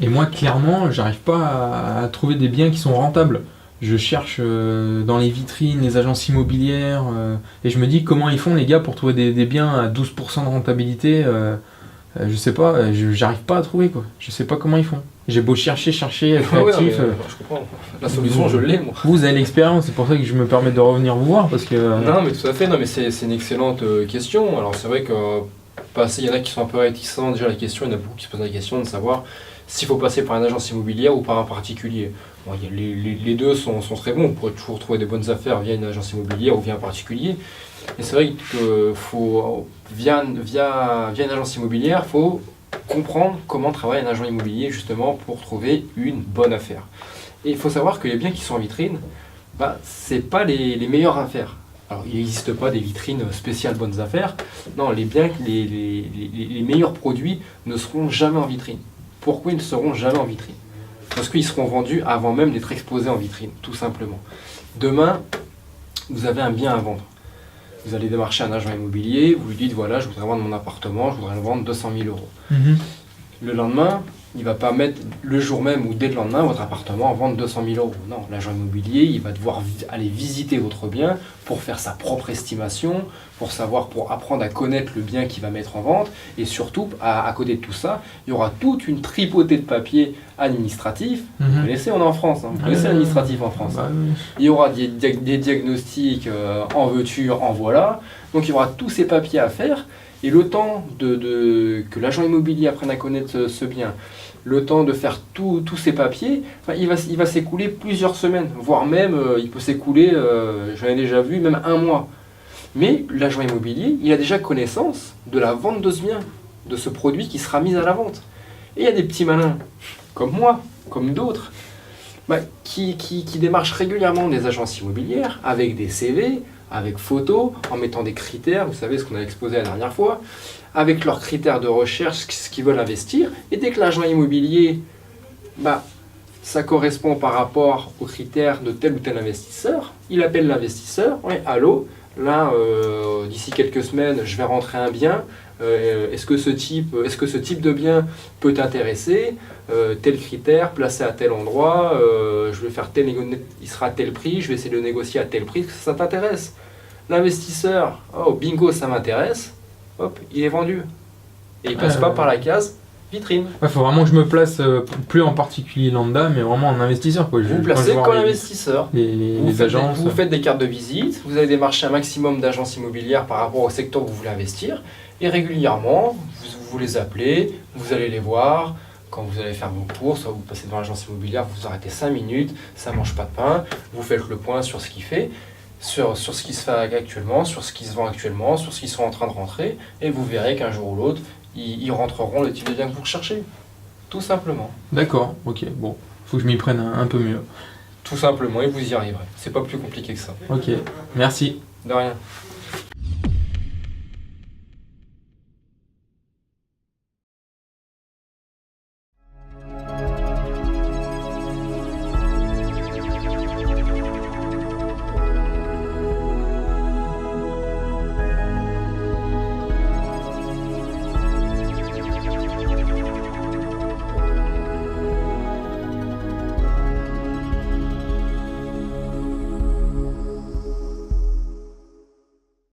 Et moi, clairement, j'arrive pas à trouver des biens qui sont rentables. Je cherche dans les vitrines, les agences immobilières, et je me dis comment ils font les gars pour trouver des biens à 12% de rentabilité. Je sais pas, j'arrive pas à trouver quoi. Je sais pas comment ils font. J'ai beau chercher, être Ouais, actif. je comprends. La solution, je l'ai, moi. Vous avez l'expérience, c'est pour ça que je me permets de revenir vous voir parce que. Non, mais tout à fait. Non, mais c'est une excellente question. Alors, c'est vrai que il y en a qui sont un peu réticents déjà à la question. Il y en a beaucoup qui se posent la question de savoir s'il faut passer par une agence immobilière ou par un particulier. Bon, les deux sont très bons. Vous pourrez toujours trouver des bonnes affaires via une agence immobilière ou via un particulier. Mais c'est vrai que via une agence immobilière, il faut comprendre comment travaille un agent immobilier justement pour trouver une bonne affaire. Et il faut savoir que les biens qui sont en vitrine, ce n'est pas les meilleures affaires. Alors, il n'existe pas des vitrines spéciales bonnes affaires. Non, les meilleurs produits ne seront jamais en vitrine. Pourquoi ils ne seront jamais en vitrine? Parce qu'ils seront vendus avant même d'être exposés en vitrine, tout simplement. Demain, vous avez un bien à vendre. Vous allez démarcher un agent immobilier, vous lui dites voilà, je voudrais vendre mon appartement, je voudrais le vendre 200 000 euros. Le lendemain, il ne va pas mettre le jour même ou dès le lendemain votre appartement en vente 200 000 euros. Non, l'agent immobilier, il va devoir aller visiter votre bien pour faire sa propre estimation, pour apprendre à connaître le bien qu'il va mettre en vente. Et surtout, à côté de tout ça, il y aura toute une tripotée de papiers administratifs. Vous connaissez, on est en France, vous connaissez l'administratif en France. Il y aura des diagnostics en veux-tu, en voilà. Donc il y aura tous ces papiers à faire. Et le temps que l'agent immobilier apprenne à connaître ce bien, le temps de faire tous ces papiers, il va s'écouler plusieurs semaines, voire même il peut s'écouler, j'en ai déjà vu, même un mois. Mais l'agent immobilier, il a déjà connaissance de la vente de ce bien, de ce produit qui sera mis à la vente. Et il y a des petits malins, comme moi, comme d'autres, qui démarchent régulièrement des agences immobilières avec des CV, avec photos, en mettant des critères, vous savez ce qu'on a exposé la dernière fois, avec leurs critères de recherche, ce qu'ils veulent investir, et dès que l'agent immobilier, ça correspond par rapport aux critères de tel ou tel investisseur, il appelle l'investisseur, ouais, allô, là, d'ici quelques semaines, je vais rentrer un bien, est-ce que ce type de bien peut t'intéresser, tel critère, placé à tel endroit, je vais faire il sera à tel prix, je vais essayer de négocier à tel prix, ça t'intéresse. L'investisseur, oh bingo, ça m'intéresse, hop, il est vendu. Et il passe pas par la case vitrine. Il faut vraiment que je me place plus en particulier lambda, mais vraiment en investisseur. Quoi. Vous placez comme investisseur. Les agences. Vous faites des cartes de visite, vous allez démarcher un maximum d'agences immobilières par rapport au secteur où vous voulez investir. Et régulièrement, vous les appelez, vous allez les voir. Quand vous allez faire vos courses, soit vous passez devant l'agence immobilière, vous arrêtez 5 minutes, ça ne mange pas de pain, vous faites le point sur ce qu'il fait, sur ce qui se fait actuellement, sur ce qui se vend actuellement, sur ce qu'ils sont en train de rentrer, et vous verrez qu'un jour ou l'autre, ils rentreront le type de bien que vous recherchez. Tout simplement. D'accord, ok, bon, faut que je m'y prenne un peu mieux. Tout simplement, et vous y arriverez. C'est pas plus compliqué que ça. Ok, merci. De rien.